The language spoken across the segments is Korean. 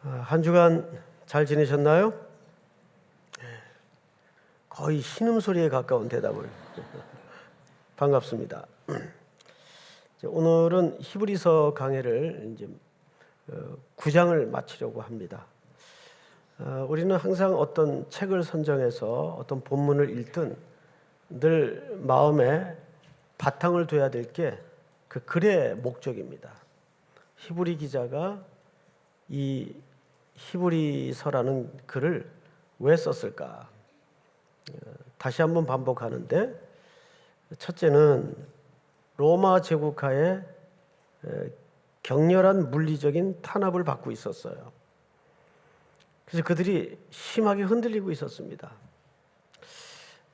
한 주간 잘 지내셨나요? 거의 신음소리에 가까운 대답을. 반갑습니다. 오늘은 히브리서 강해를 이제 9장을 마치려고 합니다. 우리는 항상 어떤 책을 선정해서 어떤 본문을 읽든 늘 마음에 바탕을 둬야 될 게 그 글의 목적입니다. 히브리 기자가 이 히브리서라는 글을 왜 썼을까? 다시 한번 반복하는데, 첫째는 로마 제국하에 격렬한 물리적인 탄압을 받고 있었어요. 그래서 그들이 심하게 흔들리고 있었습니다.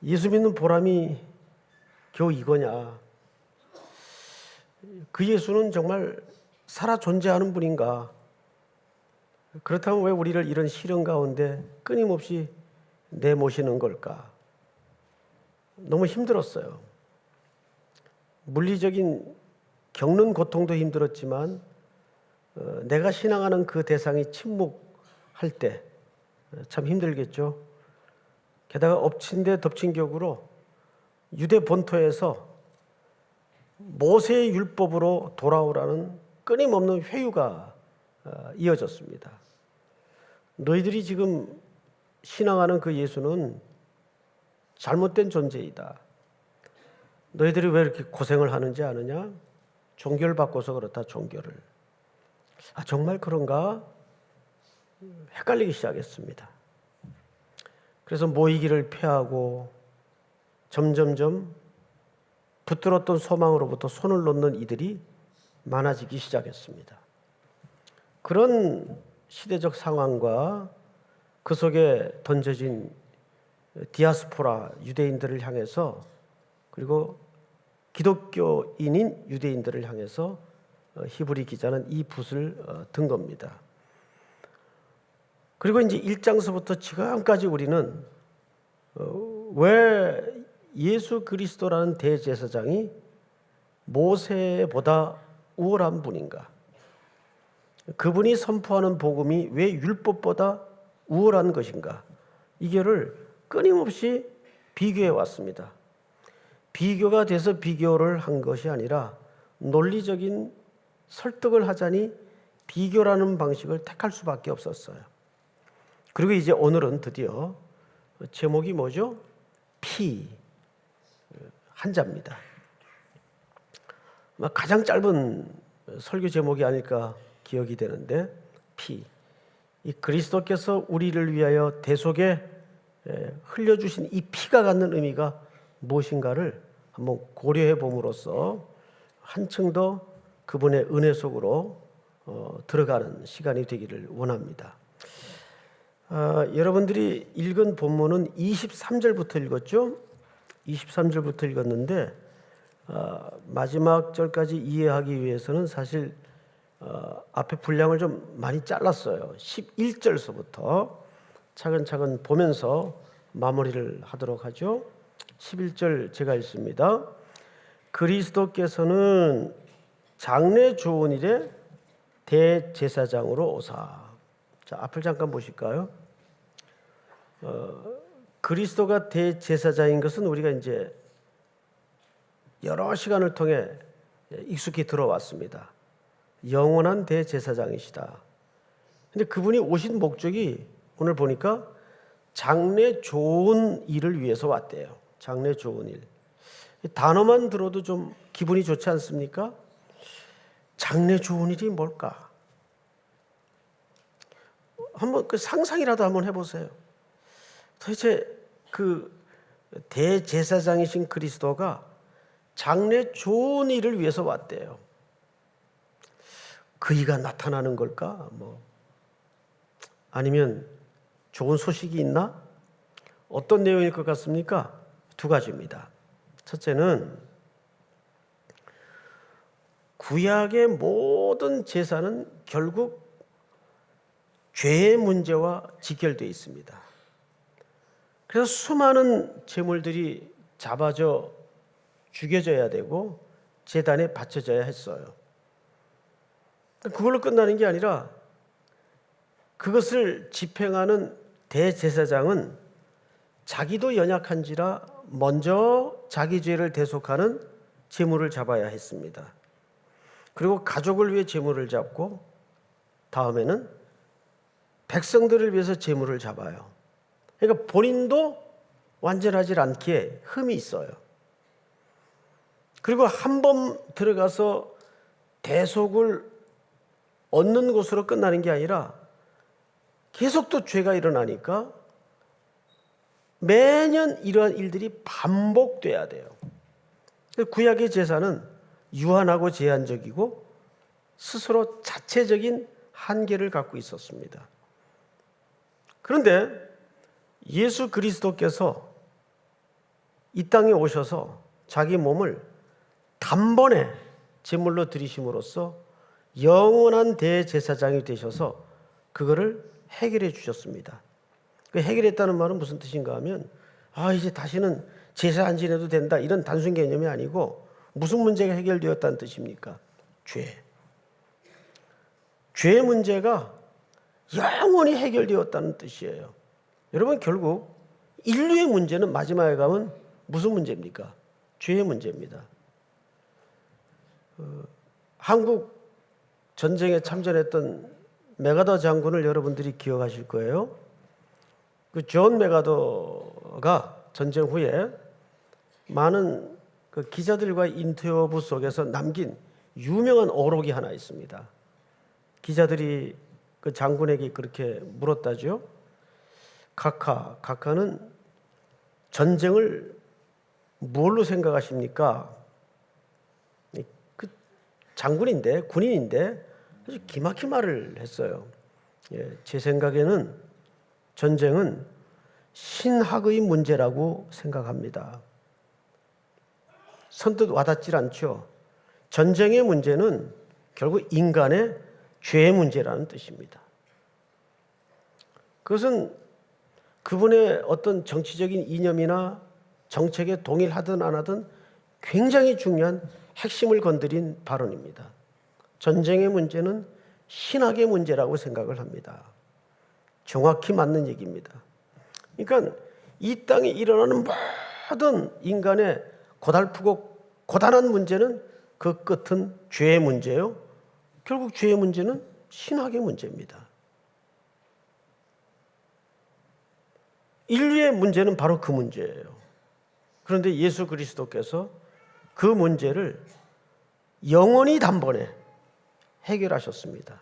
예수 믿는 보람이 겨우 이거냐? 그 예수는 정말 살아 존재하는 분인가? 그렇다면 왜 우리를 이런 시련 가운데 끊임없이 내모시는 걸까? 너무 힘들었어요. 물리적인 겪는 고통도 힘들었지만 내가 신앙하는 그 대상이 침묵할 때 참 힘들겠죠. 게다가 엎친 데 덮친 격으로 유대 본토에서 모세의 율법으로 돌아오라는 끊임없는 회유가 이어졌습니다. 너희들이 지금 신앙하는 그 예수는 잘못된 존재이다. 너희들이 왜 이렇게 고생을 하는지 아느냐? 종교를 바꿔서 그렇다, 종교를. 정말 그런가? 헷갈리기 시작했습니다. 그래서 모이기를 피하고 점점점 붙들었던 소망으로부터 손을 놓는 이들이 많아지기 시작했습니다. 그런 시대적 상황과 그 속에 던져진 디아스포라 유대인들을 향해서, 그리고 기독교인인 유대인들을 향해서 히브리 기자는 이 붓을 든 겁니다. 그리고 이제 1장서부터 지금까지 우리는 왜 예수 그리스도라는 대제사장이 모세보다 우월한 분인가? 그분이 선포하는 복음이 왜 율법보다 우월한 것인가? 이거를 끊임없이 비교해 왔습니다. 비교가 돼서 비교를 한 것이 아니라 논리적인 설득을 하자니 비교라는 방식을 택할 수밖에 없었어요. 그리고 이제 오늘은 드디어 제목이 뭐죠? 피, 한자입니다. 가장 짧은 설교 제목이 아닐까 기억이 되는데, 피. 이 그리스도께서 우리를 위하여 대속에 흘려주신 이 피가 갖는 의미가 무엇인가를 한번 고려해 봄으로써 한층 더 그분의 은혜 속으로 들어가는 시간이 되기를 원합니다. 여러분들이 읽은 본문은 23절부터 읽었죠? 23절부터 읽었는데 마지막 절까지 이해하기 위해서는 사실 앞에 분량을 좀 많이 잘랐어요. 11절서부터 차근차근 보면서 마무리를 하도록 하죠. 11절 제가 읽습니다. 그리스도께서는 장래 좋은 일에 대제사장으로 오사. 자, 앞을 잠깐 보실까요? 그리스도가 대제사장인 것은 우리가 이제 여러 시간을 통해 익숙히 들어왔습니다. 영원한 대제사장이시다. 근데 그분이 오신 목적이 오늘 보니까 장래 좋은 일을 위해서 왔대요. 장래 좋은 일. 단어만 들어도 좀 기분이 좋지 않습니까? 장래 좋은 일이 뭘까? 한번 그 상상이라도 한번 해보세요. 도대체 그 대제사장이신 그리스도가 장래 좋은 일을 위해서 왔대요. 그이가 나타나는 걸까? 아니면 좋은 소식이 있나? 어떤 내용일 것 같습니까? 두 가지입니다. 첫째는 구약의 모든 제사는 결국 죄의 문제와 직결되어 있습니다. 그래서 수많은 제물들이 잡아져 죽여져야 되고 제단에 바쳐져야 했어요. 그걸로 끝나는 게 아니라 그것을 집행하는 대제사장은 자기도 연약한지라 먼저 자기 죄를 대속하는 제물을 잡아야 했습니다. 그리고 가족을 위해 제물을 잡고 다음에는 백성들을 위해서 제물을 잡아요. 그러니까 본인도 완전하지 않기에 흠이 있어요. 그리고 한 번 들어가서 대속을 얻는 것으로 끝나는 게 아니라 계속 또 죄가 일어나니까 매년 이러한 일들이 반복돼야 돼요. 구약의 제사는 유한하고 제한적이고 스스로 자체적인 한계를 갖고 있었습니다. 그런데 예수 그리스도께서 이 땅에 오셔서 자기 몸을 단번에 제물로 드리심으로써 영원한 대제사장이 되셔서 그거를 해결해 주셨습니다. 그 해결했다는 말은 무슨 뜻인가 하면 이제 다시는 제사 안 지내도 된다 이런 단순 개념이 아니고 무슨 문제가 해결되었다는 뜻입니까? 죄의 문제가 영원히 해결되었다는 뜻이에요. 여러분 결국 인류의 문제는 마지막에 가면 무슨 문제입니까? 죄의 문제입니다. 한국 전쟁에 참전했던 메가더 장군을 여러분들이 기억하실 거예요. 그 존 메가더가 전쟁 후에 많은 그 기자들과의 인터뷰 속에서 남긴 유명한 어록이 하나 있습니다. 기자들이 그 장군에게 그렇게 물었다죠. 각하는 전쟁을 뭘로 생각하십니까? 그 장군인데 군인인데 아주 기막힌 말을 했어요. 제 생각에는 전쟁은 신학의 문제라고 생각합니다. 선뜻 와닿질 않죠. 전쟁의 문제는 결국 인간의 죄의 문제라는 뜻입니다. 그것은 그분의 어떤 정치적인 이념이나 정책에 동일하든 안 하든 굉장히 중요한 핵심을 건드린 발언입니다. 전쟁의 문제는 신학의 문제라고 생각을 합니다. 정확히 맞는 얘기입니다. 그러니까 이 땅에 일어나는 모든 인간의 고달프고 고단한 문제는 그 끝은 죄의 문제요. 결국 죄의 문제는 신학의 문제입니다. 인류의 문제는 바로 그 문제예요. 그런데 예수 그리스도께서 그 문제를 영원히 단번에 해결하셨습니다.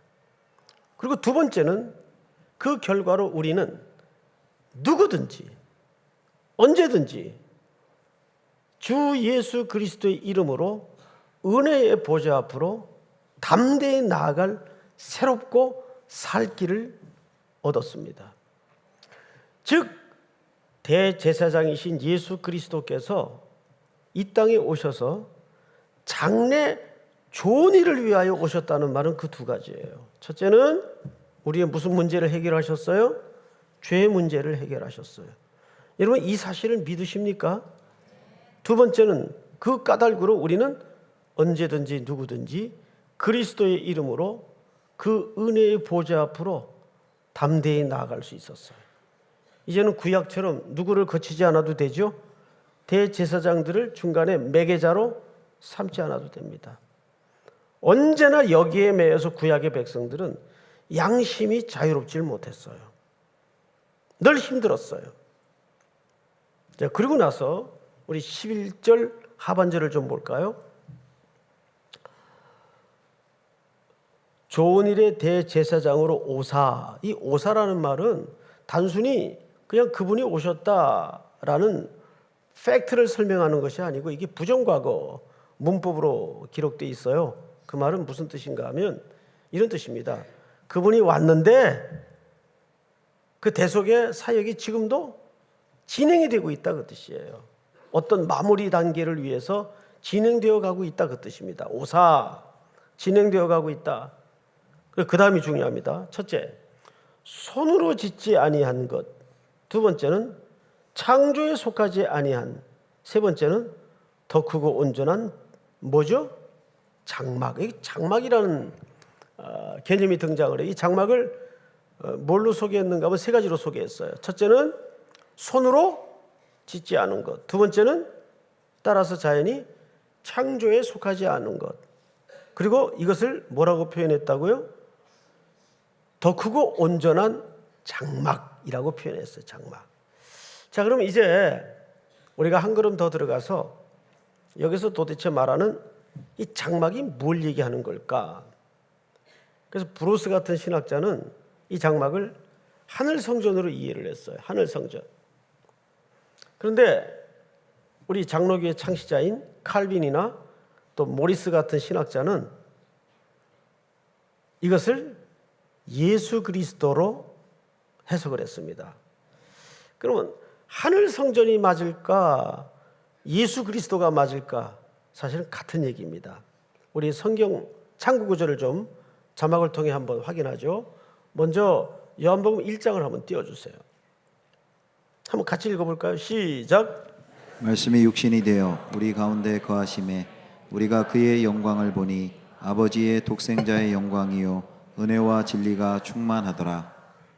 그리고 두 번째는 그 결과로 우리는 누구든지 언제든지 주 예수 그리스도의 이름으로 은혜의 보좌 앞으로 담대히 나아갈 새롭고 살 길을 얻었습니다. 즉 대제사장이신 예수 그리스도께서 이 땅에 오셔서 장래 좋은 일을 위하여 오셨다는 말은 그 두 가지예요. 첫째는 우리의 무슨 문제를 해결하셨어요? 죄의 문제를 해결하셨어요. 여러분 이 사실을 믿으십니까? 두 번째는 그 까닭으로 우리는 언제든지 누구든지 그리스도의 이름으로 그 은혜의 보좌 앞으로 담대히 나아갈 수 있었어요. 이제는 구약처럼 누구를 거치지 않아도 되죠. 대제사장들을 중간에 매개자로 삼지 않아도 됩니다. 언제나 여기에 매여서 구약의 백성들은 양심이 자유롭질 못했어요. 늘 힘들었어요. 자, 그리고 나서 우리 11절 하반절을 좀 볼까요? 좋은 일의 대제사장으로 오사. 이 오사라는 말은 단순히 그냥 그분이 오셨다라는 팩트를 설명하는 것이 아니고 이게 부정과거 문법으로 기록되어 있어요. 그 말은 무슨 뜻인가 하면 이런 뜻입니다. 그분이 왔는데 그 대속의 사역이 지금도 진행이 되고 있다 그 뜻이에요. 어떤 마무리 단계를 위해서 진행되어 가고 있다 그 뜻입니다. 오사, 진행되어 가고 있다. 그 다음이 중요합니다. 첫째, 손으로 짓지 아니한 것. 두 번째는 창조에 속하지 아니한. 세 번째는 더 크고 온전한 뭐죠? 장막. 이 장막이라는 개념이 등장을 해요. 이 장막을 뭘로 소개했는가 하면 세 가지로 소개했어요. 첫째는 손으로 짓지 않은 것. 두 번째는 따라서 자연히 창조에 속하지 않은 것. 그리고 이것을 뭐라고 표현했다고요? 더 크고 온전한 장막이라고 표현했어요. 장막. 자, 그럼 이제 우리가 한 걸음 더 들어가서 여기서 도대체 말하는 이 장막이 뭘 얘기하는 걸까? 그래서 브루스 같은 신학자는 이 장막을 하늘 성전으로 이해를 했어요. 하늘 성전. 그런데 우리 장로교의 창시자인 칼빈이나 또 모리스 같은 신학자는 이것을 예수 그리스도로 해석을 했습니다. 그러면 하늘 성전이 맞을까? 예수 그리스도가 맞을까? 사실은 같은 얘기입니다. 우리 성경 참고 구절을 좀 자막을 통해 한번 확인하죠. 먼저 요한복음 1장을 한번 띄워주세요. 한번 같이 읽어볼까요? 시작. 말씀이 육신이 되어 우리 가운데 거하심에 우리가 그의 영광을 보니 아버지의 독생자의 영광이요 은혜와 진리가 충만하더라.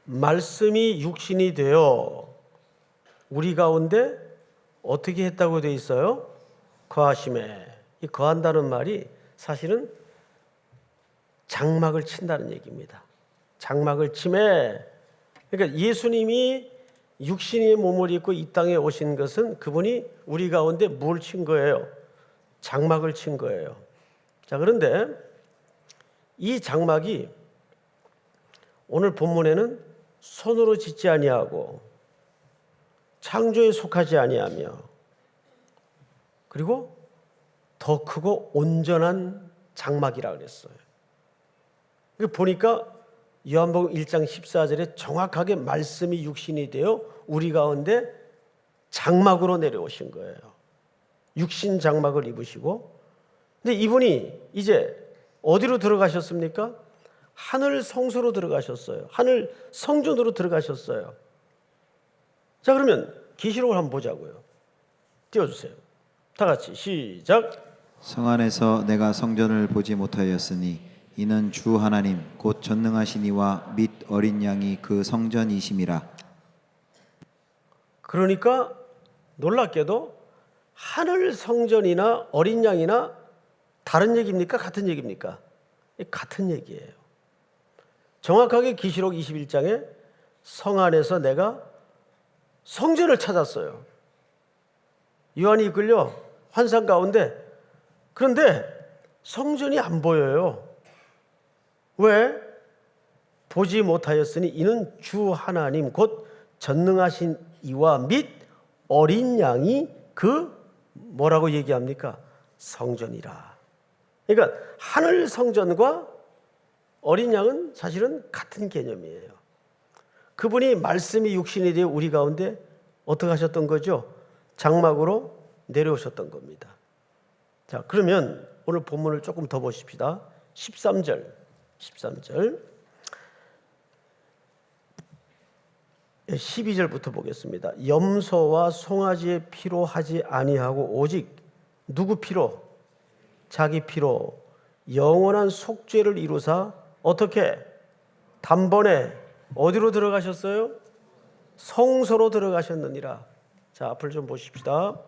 말씀이 육신이 되어 우리 가운데 어떻게 했다고 되어 있어요? 거하심에. 이 거한다는 말이 사실은 장막을 친다는 얘기입니다. 장막을 침해. 그러니까 예수님이 육신의 몸을 입고 이 땅에 오신 것은 그분이 우리 가운데 뭘 친 거예요? 장막을 친 거예요. 자, 그런데 이 장막이 오늘 본문에는 손으로 짓지 아니하고 창조에 속하지 아니하며 그리고 더 크고 온전한 장막이라 그랬어요. 보니까 요한복음 1장 14절에 정확하게 말씀이 육신이 되어 우리 가운데 장막으로 내려오신 거예요. 육신 장막을 입으시고, 근데 이분이 이제 어디로 들어가셨습니까? 하늘 성소로 들어가셨어요. 하늘 성전으로 들어가셨어요. 자, 그러면 계시록을 한번 보자고요. 띄워주세요. 다 같이 시작. 성 안에서 내가 성전을 보지 못하였으니 이는 주 하나님 곧 전능하신 이와 및 어린 양이 그 성전이심이라. 그러니까 놀랍게도 하늘 성전이나 어린 양이나 다른 얘기입니까? 같은 얘기입니까? 같은 얘기예요. 정확하게 계시록 21장에 성 안에서 내가 성전을 찾았어요. 요한이 이끌려 환상 가운데. 그런데 성전이 안 보여요. 왜? 보지 못하였으니 이는 주 하나님 곧 전능하신 이와 및 어린 양이 그 뭐라고 얘기합니까? 성전이라. 그러니까 하늘 성전과 어린 양은 사실은 같은 개념이에요. 그분이 말씀이 육신이 되어 우리 가운데 어떻게 하셨던 거죠? 장막으로 내려오셨던 겁니다. 자, 그러면 오늘 본문을 조금 더 보십시다. 13절 12절부터 보겠습니다. 염소와 송아지의 피로 하지 아니하고 오직 누구 피로? 자기 피로 영원한 속죄를 이루사 어떻게? 단번에 어디로 들어가셨어요? 성소로 들어가셨느니라. 자, 앞을 좀 보십시다.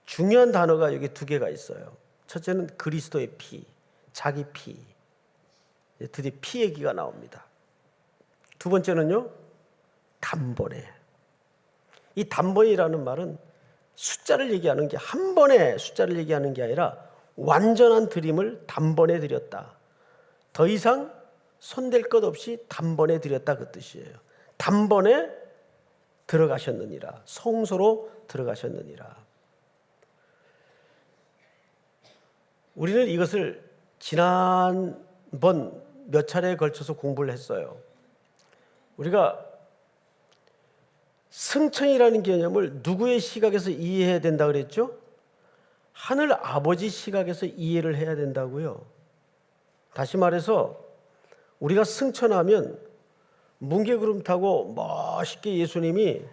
중요한 단어가 여기 두 개가 있어요. 첫째는 그리스도의 피, 자기 피. 드디어 피 얘기가 나옵니다. 두 번째는요, 단번에. 이 단번이라는 말은 숫자를 얘기하는 게 한 번에 숫자를 얘기하는 게 아니라 완전한 드림을 단번에 드렸다. 더 이상 손댈 것 없이 단번에 드렸다 그 뜻이에요. 단번에 들어가셨느니라. 성소로 들어가셨느니라. 우리는 이것을 지난번 몇 차례에 걸쳐서 공부를 했어요. 우리가 승천이라는 개념을 누구의 시각에서 이해해야 된다 그랬죠? 하늘 아버지 시각에서 이해를 해야 된다고요. 다시 말해서 우리가 승천하면 뭉게구름 타고 멋있게 예수님이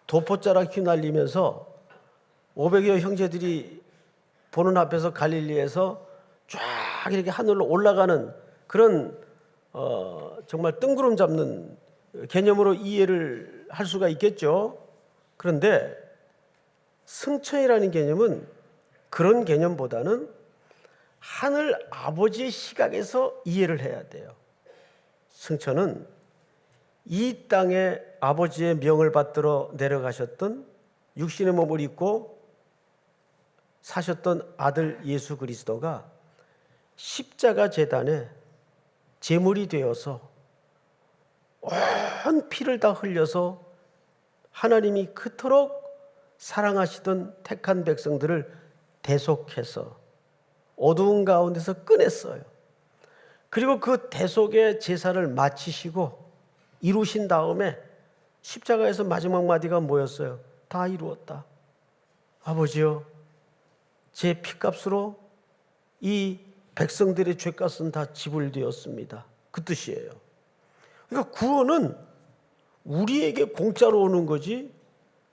도포자락 휘날리면서 500여 형제들이 보는 앞에서 갈릴리에서 쫙 이렇게 하늘로 올라가는 그런 정말 뜬구름 잡는 개념으로 이해를 할 수가 있겠죠. 그런데 승천이라는 개념은 그런 개념보다는 하늘 아버지의 시각에서 이해를 해야 돼요. 승천은 이 땅에 아버지의 명을 받들어 내려가셨던 육신의 몸을 입고 사셨던 아들 예수 그리스도가 십자가 제단에 제물이 되어서 온 피를 다 흘려서 하나님이 그토록 사랑하시던 택한 백성들을 대속해서 어두운 가운데서 꺼냈어요. 그리고 그 대속의 제사를 마치시고 이루신 다음에 십자가에서 마지막 마디가 뭐였어요? 다 이루었다. 아버지요, 제 피값으로 이 백성들의 죄값은 다 지불되었습니다. 그 뜻이에요. 그러니까 구원은 우리에게 공짜로 오는 거지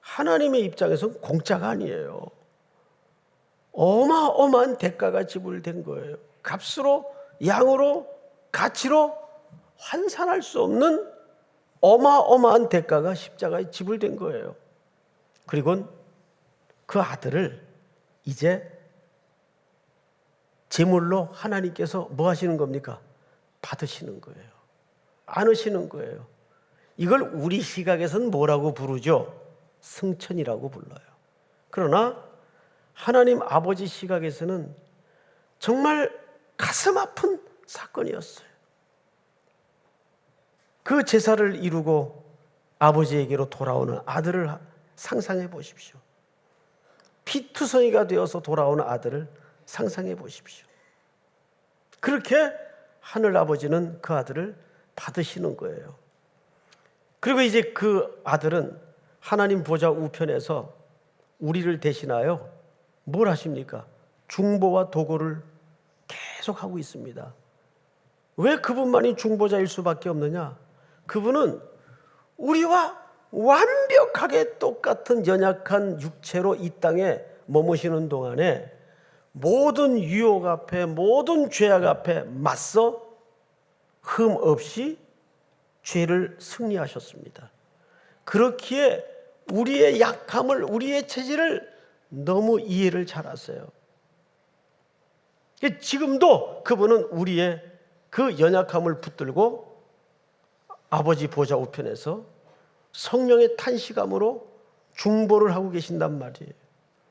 하나님의 입장에서는 공짜가 아니에요. 어마어마한 대가가 지불된 거예요. 값으로, 양으로, 가치로 환산할 수 없는 어마어마한 대가가 십자가에 지불된 거예요. 그리고 그 아들을 이제 제물로 하나님께서 뭐 하시는 겁니까? 받으시는 거예요. 안으시는 거예요. 이걸 우리 시각에서는 뭐라고 부르죠? 승천이라고 불러요. 그러나 하나님 아버지 시각에서는 정말 가슴 아픈 사건이었어요. 그 제사를 이루고 아버지에게로 돌아오는 아들을 상상해 보십시오. 피투성이가 되어서 돌아오는 아들을 상상해 보십시오. 그렇게 하늘 아버지는 그 아들을 받으시는 거예요. 그리고 이제 그 아들은 하나님 보좌 우편에서 우리를 대신하여 뭘 하십니까? 중보와 도고를 계속 하고 있습니다. 왜 그분만이 중보자일 수밖에 없느냐? 그분은 우리와 완벽하게 똑같은 연약한 육체로 이 땅에 머무시는 동안에 모든 유혹 앞에, 모든 죄악 앞에 맞서 흠 없이 죄를 승리하셨습니다. 그렇기에 우리의 약함을, 우리의 체질을 너무 이해를 잘하세요. 지금도 그분은 우리의 그 연약함을 붙들고 아버지 보좌 우편에서 성령의 탄식함으로 중보를 하고 계신단 말이에요.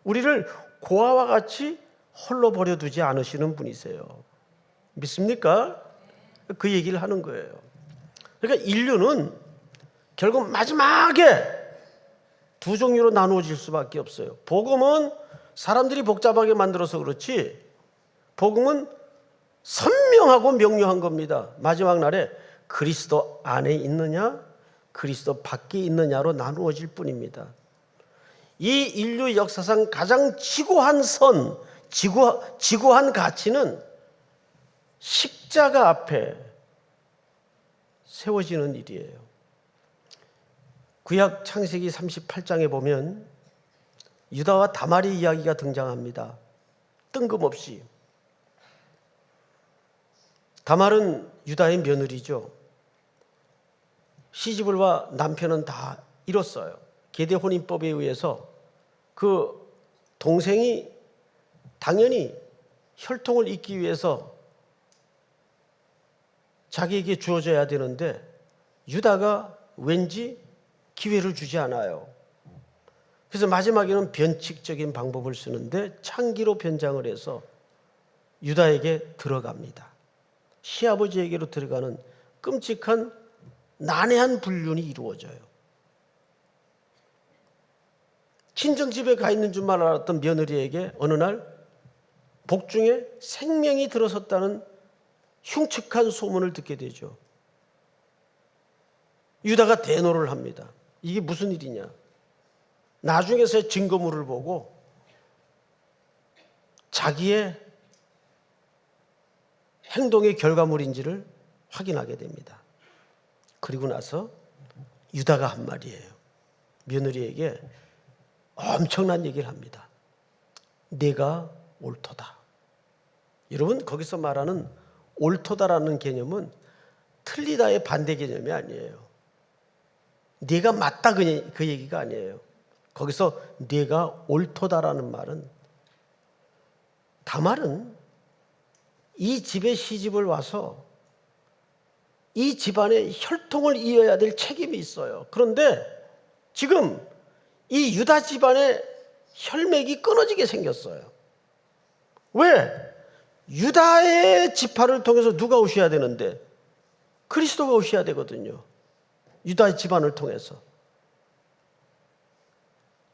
우리를 고아와 같이 홀로 버려두지 않으시는 분이세요. 믿습니까? 그 얘기를 하는 거예요. 그러니까 인류는 결국 마지막에 두 종류로 나누어질 수밖에 없어요. 복음은 사람들이 복잡하게 만들어서 그렇지, 복음은 선명하고 명료한 겁니다. 마지막 날에 그리스도 안에 있느냐, 그리스도 밖에 있느냐로 나누어질 뿐입니다. 이 인류 역사상 가장 지고한 선, 지고한 가치는 십자가 앞에 세워지는 일이에요. 구약 창세기 38장에 보면 유다와 다말의 이야기가 등장합니다. 뜬금없이. 다말은 유다의 며느리죠. 시집을 와 남편은 다 잃었어요. 계대 혼인법에 의해서 그 동생이 당연히 혈통을 잇기 위해서 자기에게 주어져야 되는데 유다가 왠지 기회를 주지 않아요. 그래서 마지막에는 변칙적인 방법을 쓰는데 창기로 변장을 해서 유다에게 들어갑니다. 시아버지에게로 들어가는 끔찍한 난해한 불륜이 이루어져요. 친정집에 가 있는 줄만 알았던 며느리에게 어느 날 복중에 생명이 들어섰다는 흉측한 소문을 듣게 되죠. 유다가 대노를 합니다. 이게 무슨 일이냐? 나중에서야 증거물을 보고 자기의 행동의 결과물인지를 확인하게 됩니다. 그리고 나서 유다가 한 말이에요. 며느리에게 엄청난 얘기를 합니다. 내가 옳도다. 여러분, 거기서 말하는 옳도다라는 개념은 틀리다의 반대 개념이 아니에요. 네가 맞다 그 얘기가 아니에요. 거기서 네가 옳도다라는 말은, 다말은 이 집에 시집을 와서 이 집안의 혈통을 이어야 될 책임이 있어요. 그런데 지금 이 유다 집안의 혈맥이 끊어지게 생겼어요. 왜? 유다의 지파를 통해서 누가 오셔야 되는데 그리스도가 오셔야 되거든요. 유다의 집안을 통해서.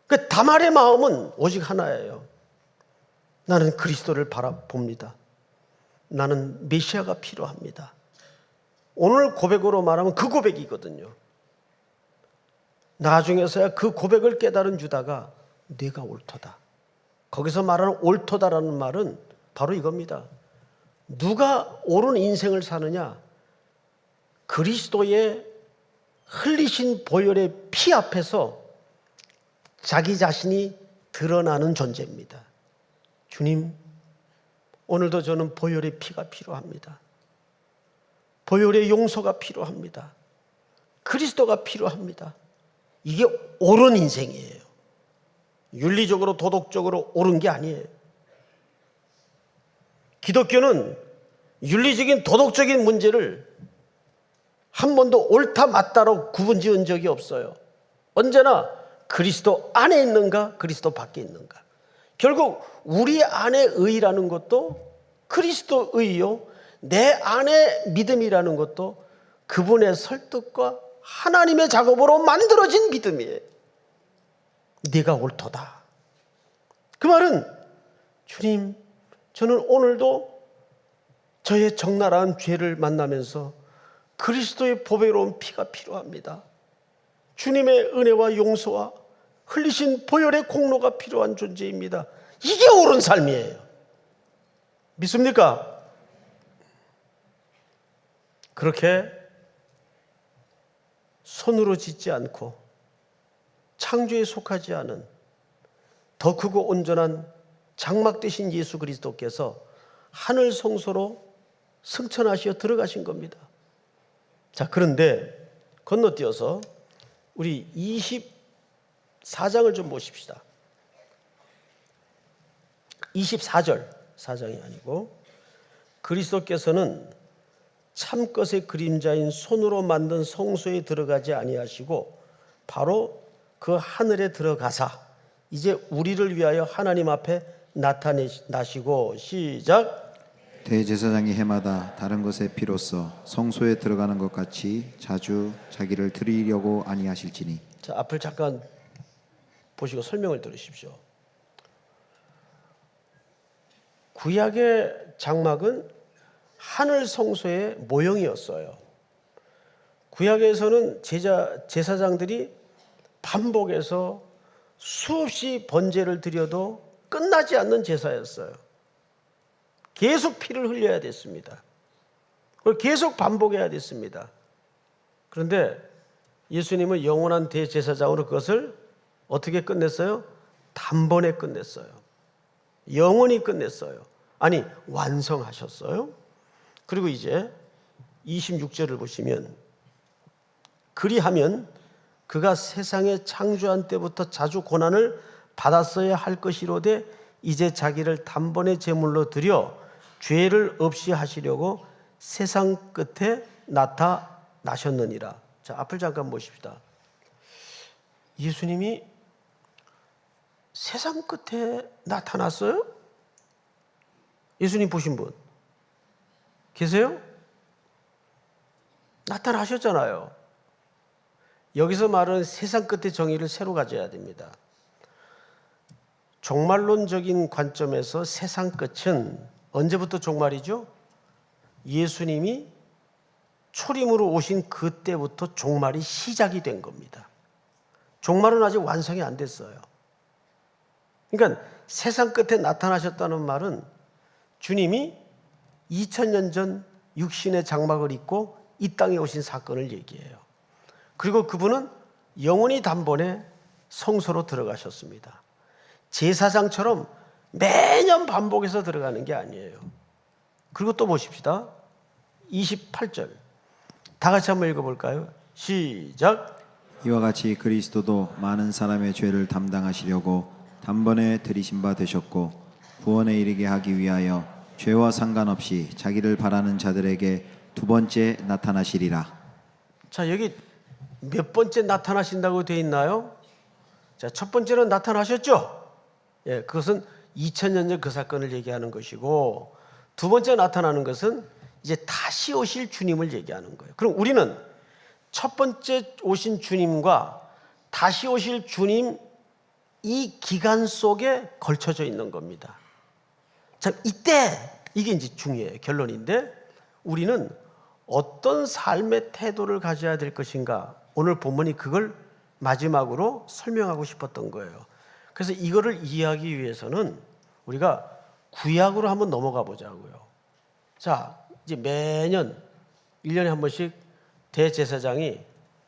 그 다말의 마음은 오직 하나예요. 나는 그리스도를 바라봅니다. 나는 메시아가 필요합니다. 오늘 고백으로 말하면 그 고백이거든요. 나중에서야 그 고백을 깨달은 유다가 네가 옳도다. 거기서 말하는 옳도다라는 말은 바로 이겁니다. 누가 옳은 인생을 사느냐? 그리스도의 흘리신 보혈의 피 앞에서 자기 자신이 드러나는 존재입니다. 주님, 오늘도 저는 보혈의 피가 필요합니다. 보혈의 용서가 필요합니다. 그리스도가 필요합니다. 이게 옳은 인생이에요. 윤리적으로 도덕적으로 옳은 게 아니에요. 기독교는 윤리적인 도덕적인 문제를 한 번도 옳다 맞다로 구분지은 적이 없어요. 언제나 그리스도 안에 있는가 그리스도 밖에 있는가. 결국 우리 안에 의라는 것도 그리스도의요, 내 안에 믿음이라는 것도 그분의 설득과 하나님의 작업으로 만들어진 믿음이에요. 네가 옳도다. 그 말은 주님, 저는 오늘도 저의 적나라한 죄를 만나면서 그리스도의 보배로운 피가 필요합니다. 주님의 은혜와 용서와 흘리신 보혈의 공로가 필요한 존재입니다. 이게 옳은 삶이에요. 믿습니까? 그렇게 손으로 짓지 않고 창조에 속하지 않은 더 크고 온전한 장막 되신 예수 그리스도께서 하늘 성소로 승천하시어 들어가신 겁니다. 자, 그런데 건너뛰어서 우리 24장을 좀 보십시다. 24절, 4장이 아니고, 그리스도께서는 참것의 그림자인 손으로 만든 성소에 들어가지 아니하시고 바로 그 하늘에 들어가사 이제 우리를 위하여 하나님 앞에 나타나시고, 시작. 대제사장이 해마다 다른 것의 피로써 성소에 들어가는 것 같이 자주 자기를 드리려고 아니하실지니. 자, 앞을 잠깐 보시고 설명을 들으십시오. 구약의 장막은 하늘 성소의 모형이었어요. 구약에서는 제사장들이 반복해서 수없이 번제를 드려도 끝나지 않는 제사였어요. 계속 피를 흘려야 됐습니다. 그걸 계속 반복해야 됐습니다. 그런데 예수님은 영원한 대제사장으로 그것을 어떻게 끝냈어요? 단번에 끝냈어요. 영원히 끝냈어요. 아니, 완성하셨어요. 그리고 이제 26절을 보시면, 그리하면 그가 세상의 창조한 때부터 자주 고난을 받았어야 할 것이로되 이제 자기를 단번에 제물로 드려 죄를 없이 하시려고 세상 끝에 나타나셨느니라. 자, 앞을 잠깐 보십시다. 예수님이 세상 끝에 나타났어요? 예수님 보신 분 계세요? 나타나셨잖아요. 여기서 말하는 세상 끝의 정의를 새로 가져야 됩니다. 종말론적인 관점에서 세상 끝은 언제부터 종말이죠? 예수님이 초림으로 오신 그때부터 종말이 시작이 된 겁니다. 종말은 아직 완성이 안 됐어요. 그러니까 세상 끝에 나타나셨다는 말은 주님이 2000년 전 육신의 장막을 입고 이 땅에 오신 사건을 얘기해요. 그리고 그분은 영원히 단번에 성소로 들어가셨습니다. 제사장처럼 매년 반복해서 들어가는 게 아니에요. 그리고 또 보십시다. 28절 다 같이 한번 읽어볼까요? 시작. 이와 같이 그리스도도 많은 사람의 죄를 담당하시려고 단번에 들이신 바 되셨고 구원에 이르게 하기 위하여 죄와 상관없이 자기를 바라는 자들에게 두 번째 나타나시리라. 자, 여기 몇 번째 나타나신다고 되어 있나요? 자, 첫 번째는 나타나셨죠? 예, 그것은 2000년 전 그 사건을 얘기하는 것이고, 두 번째 나타나는 것은 이제 다시 오실 주님을 얘기하는 거예요. 그럼 우리는 첫 번째 오신 주님과 다시 오실 주님 이 기간 속에 걸쳐져 있는 겁니다. 참, 이때 이게 이제 중요해요. 결론인데 우리는 어떤 삶의 태도를 가져야 될 것인가, 오늘 본문이 그걸 마지막으로 설명하고 싶었던 거예요. 그래서 이거를 이해하기 위해서는 우리가 구약으로 한번 넘어가 보자고요. 자, 이제 매년 1년에 한 번씩 대제사장이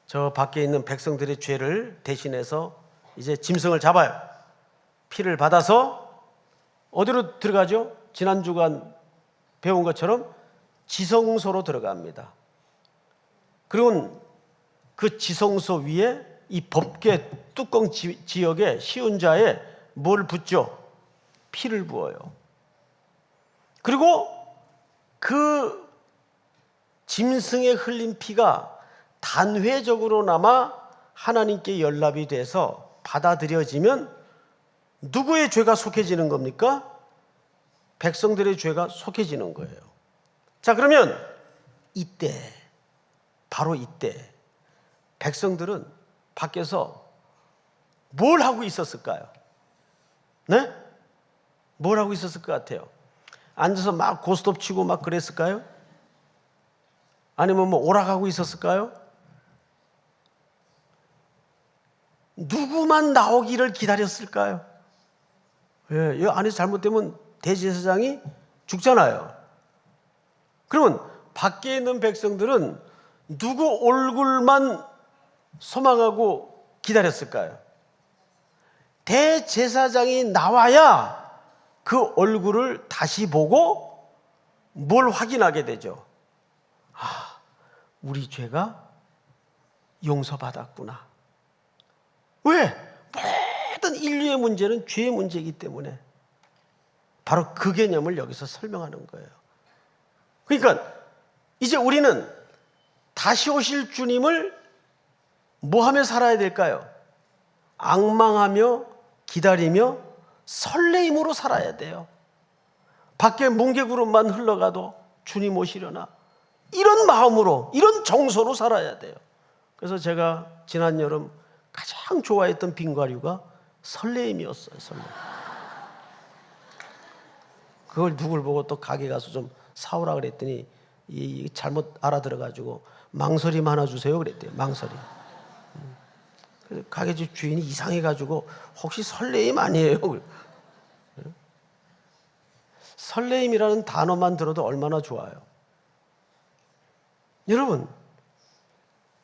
저 밖에 있는 백성들의 죄를 대신해서 이제 짐승을 잡아요. 피를 받아서 어디로 들어가죠? 지난 주간 배운 것처럼 지성소로 들어갑니다. 그리고 그 지성소 위에 이 법궤 뚜껑 지역에 시운 자에 뭘 붓죠? 피를 부어요. 그리고 그 짐승에 흘린 피가 단회적으로나마 하나님께 연락이 돼서 받아들여지면 누구의 죄가 속해지는 겁니까? 백성들의 죄가 속해지는 거예요. 자, 그러면 이때, 바로 이때 백성들은 밖에서 뭘 하고 있었을까요? 네? 뭘 하고 있었을 것 같아요? 앉아서 막 고스톱 치고 막 그랬을까요? 아니면 뭐 오락하고 있었을까요? 누구만 나오기를 기다렸을까요? 예, 이 안에서 잘못되면 대제사장이 죽잖아요. 그러면 밖에 있는 백성들은 누구 얼굴만 소망하고 기다렸을까요? 대제사장이 나와야 그 얼굴을 다시 보고 뭘 확인하게 되죠? 아, 우리 죄가 용서받았구나. 왜? 모든 인류의 문제는 죄의 문제이기 때문에 바로 그 개념을 여기서 설명하는 거예요. 그러니까 이제 우리는 다시 오실 주님을 뭐 하며 살아야 될까요? 앙망하며 기다리며 설레임으로 살아야 돼요. 밖에 뭉게구름만 흘러가도 주님 오시려나, 이런 마음으로, 이런 정서로 살아야 돼요. 그래서 제가 지난 여름 가장 좋아했던 빙과류가 설레임이었어요. 설레임. 그걸 누굴 보고 또 가게 가서 좀 사오라 그랬더니 잘못 알아들어가지고 망설임 하나 주세요 그랬대요. 망설임. 가게집 주인이 이상해가지고 혹시 설레임 아니에요? 설레임이라는 단어만 들어도 얼마나 좋아요. 여러분,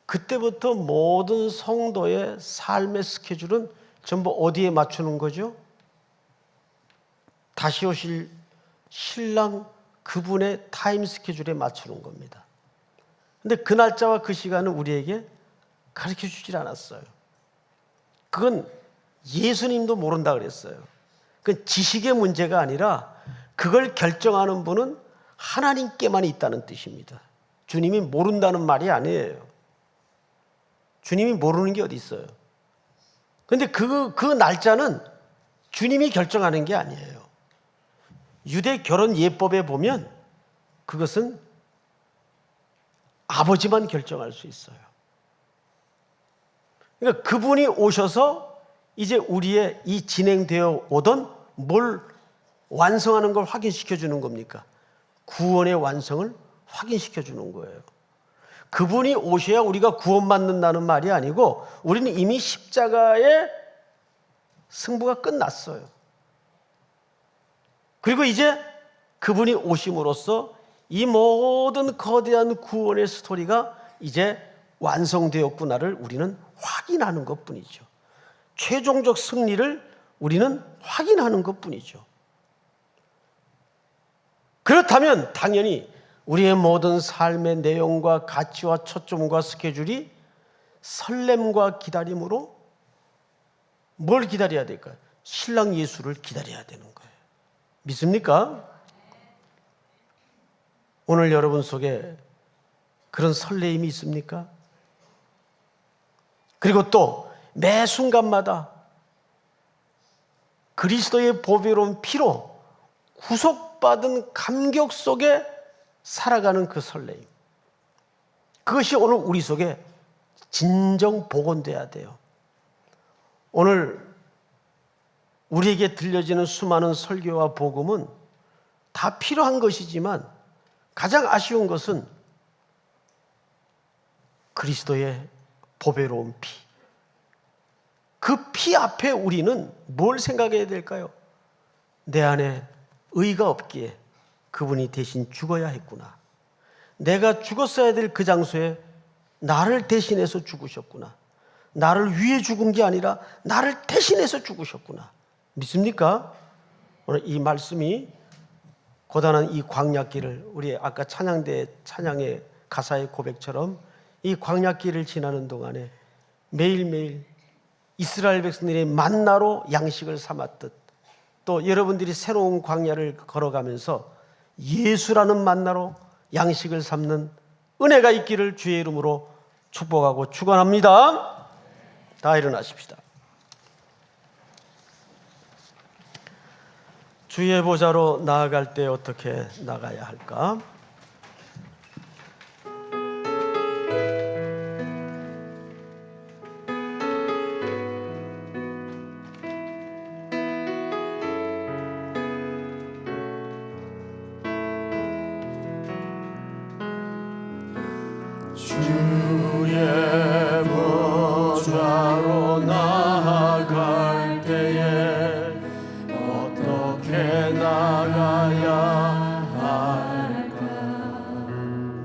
그때부터 모든 성도의 삶의 스케줄은 전부 어디에 맞추는 거죠? 다시 오실 신랑 그분의 타임 스케줄에 맞추는 겁니다. 근데 그 날짜와 그 시간은 우리에게 가르쳐 주질 않았어요. 그건 예수님도 모른다 그랬어요. 그건 지식의 문제가 아니라 그걸 결정하는 분은 하나님께만 있다는 뜻입니다. 주님이 모른다는 말이 아니에요. 주님이 모르는 게 어디 있어요. 그런데 그 날짜는 주님이 결정하는 게 아니에요. 유대 결혼 예법에 보면 그것은 아버지만 결정할 수 있어요. 그러니까 그분이 오셔서 이제 우리의 이 진행되어 오던 뭘 완성하는 걸 확인시켜 주는 겁니까? 구원의 완성을 확인시켜 주는 거예요. 그분이 오셔야 우리가 구원받는다는 말이 아니고 우리는 이미 십자가의 승부가 끝났어요. 그리고 이제 그분이 오심으로써 이 모든 거대한 구원의 스토리가 이제 완성되었구나를 우리는 확인하는 것뿐이죠. 최종적 승리를 우리는 확인하는 것뿐이죠. 그렇다면 당연히 우리의 모든 삶의 내용과 가치와 초점과 스케줄이 설렘과 기다림으로 뭘 기다려야 될까요? 신랑 예수를 기다려야 되는 거예요. 믿습니까? 오늘 여러분 속에 그런 설레임이 있습니까? 그리고 또 매 순간마다 그리스도의 보배로운 피로 구속받은 감격 속에 살아가는 그 설레임, 그것이 오늘 우리 속에 진정 복원돼야 돼요. 오늘 우리에게 들려지는 수많은 설교와 복음은 다 필요한 것이지만 가장 아쉬운 것은 그리스도의 보배로운 피, 그 피 앞에 우리는 뭘 생각해야 될까요? 내 안에 의가 없기에 그분이 대신 죽어야 했구나. 내가 죽었어야 될 그 장소에 나를 대신해서 죽으셨구나. 나를 위해 죽은 게 아니라 나를 대신해서 죽으셨구나. 믿습니까? 오늘 이 말씀이 고단한 이 광야길을, 우리 아까 찬양대 찬양의 가사의 고백처럼 이 광야길을 지나는 동안에 매일매일 이스라엘 백성들이 만나로 양식을 삼았듯, 또 여러분들이 새로운 광야를 걸어가면서 예수라는 만나로 양식을 삼는 은혜가 있기를 주의 이름으로 축복하고 축원합니다. 다 일어나십시다. 주의 보좌로 나아갈 때 어떻게 나가야 할까? 주의 보좌로 나아갈 때에 어떻게 나가야 할까?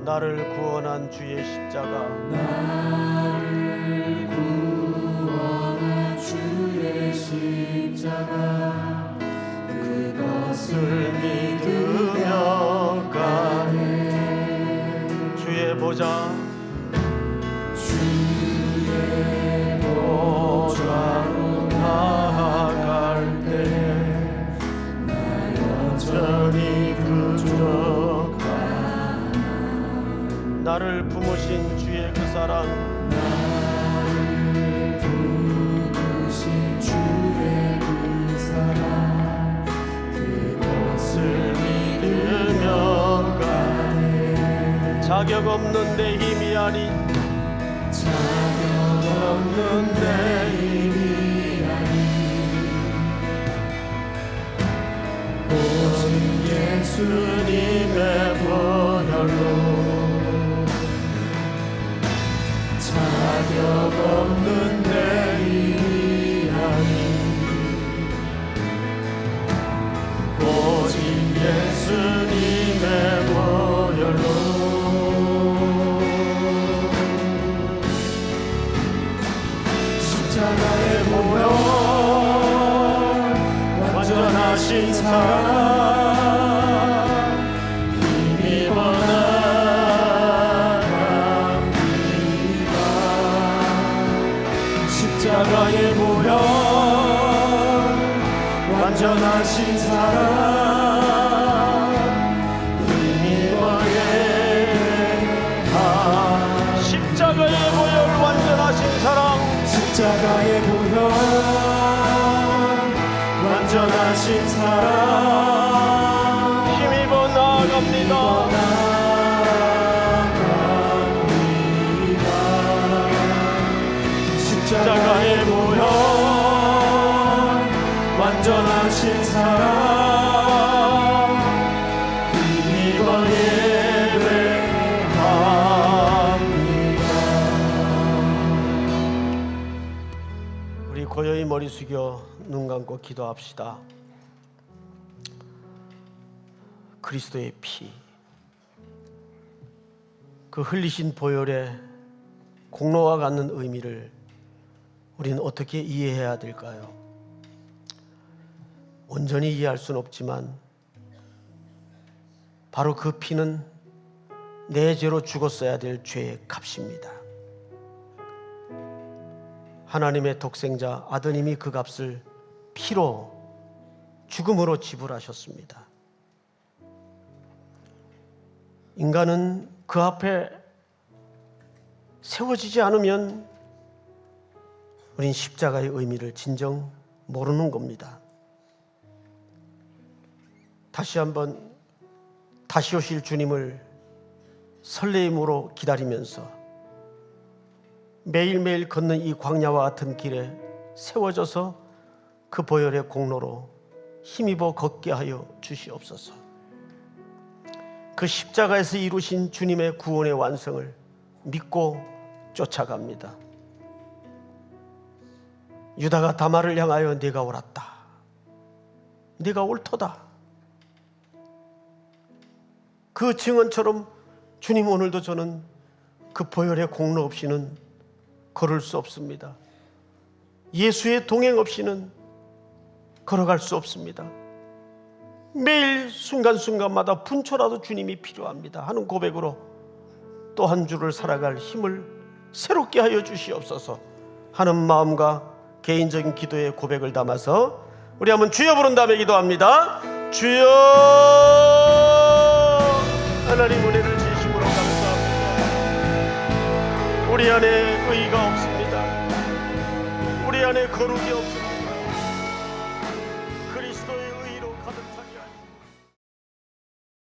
나를 구원한 주의 십자가, 나를 구원한 주의 십자가, 그것을 믿으며 가네. 주의 보좌, 주의 보좌로 나아갈 때 나 여전히 부족하나. 나를 품으신 주의 그 사랑, 나를 부르신 주의 그 사랑, 그것을 믿으며 가네. 자격 없는 내 힘이 아닌 자격 없는 내 힘이 아닌 오직 예수님의 보혈로, 자격 없는 내 힘이 아닌 오직 예수님의 보혈로. 십자가의 보혈, 완전하신 사랑, 힘입어 나갑니다. 십자가의 보혈, 완전하신 사랑, 힘입어 예배하. 십자가의 보혈 완전하신 사랑, 십자가의 보혈, 완전하신 사랑, 힘입어 나아갑니다. 십자가의 보혈, 완전하신 사랑, 힘입어 예배합니다. 우리 고요히 머리 숙여 눈 감고 기도합시다. 그리스도의 피, 그 흘리신 보혈의 공로와 같는 의미를 우리는 어떻게 이해해야 될까요? 온전히 이해할 수는 없지만 바로 그 피는 내 죄로 죽었어야 될 죄의 값입니다. 하나님의 독생자 아드님이 그 값을 피로, 죽음으로 지불하셨습니다. 인간은 그 앞에 세워지지 않으면 우린 십자가의 의미를 진정 모르는 겁니다. 다시 한번 다시 오실 주님을 설레임으로 기다리면서 매일매일 걷는 이 광야와 같은 길에 세워져서 그 보혈의 공로로 힘입어 걷게 하여 주시옵소서. 그 십자가에서 이루신 주님의 구원의 완성을 믿고 쫓아갑니다. 유다가 다말을 향하여 네가 옳았다, 네가 옳도다, 그 증언처럼 주님, 오늘도 저는 그 보혈의 공로 없이는 걸을 수 없습니다. 예수의 동행 없이는 걸어갈 수 없습니다. 매일 순간순간마다 분초라도 주님이 필요합니다 하는 고백으로 또 한 주를 살아갈 힘을 새롭게 하여 주시옵소서 하는 마음과 개인적인 기도의 고백을 담아서 우리 한번 주여 부른 다음에 기도합니다. 주여, 하나님 은혜를 주심으로 감사합니다. 우리 안에 의의가 없습니다. 우리 안에 거룩이 없습니다.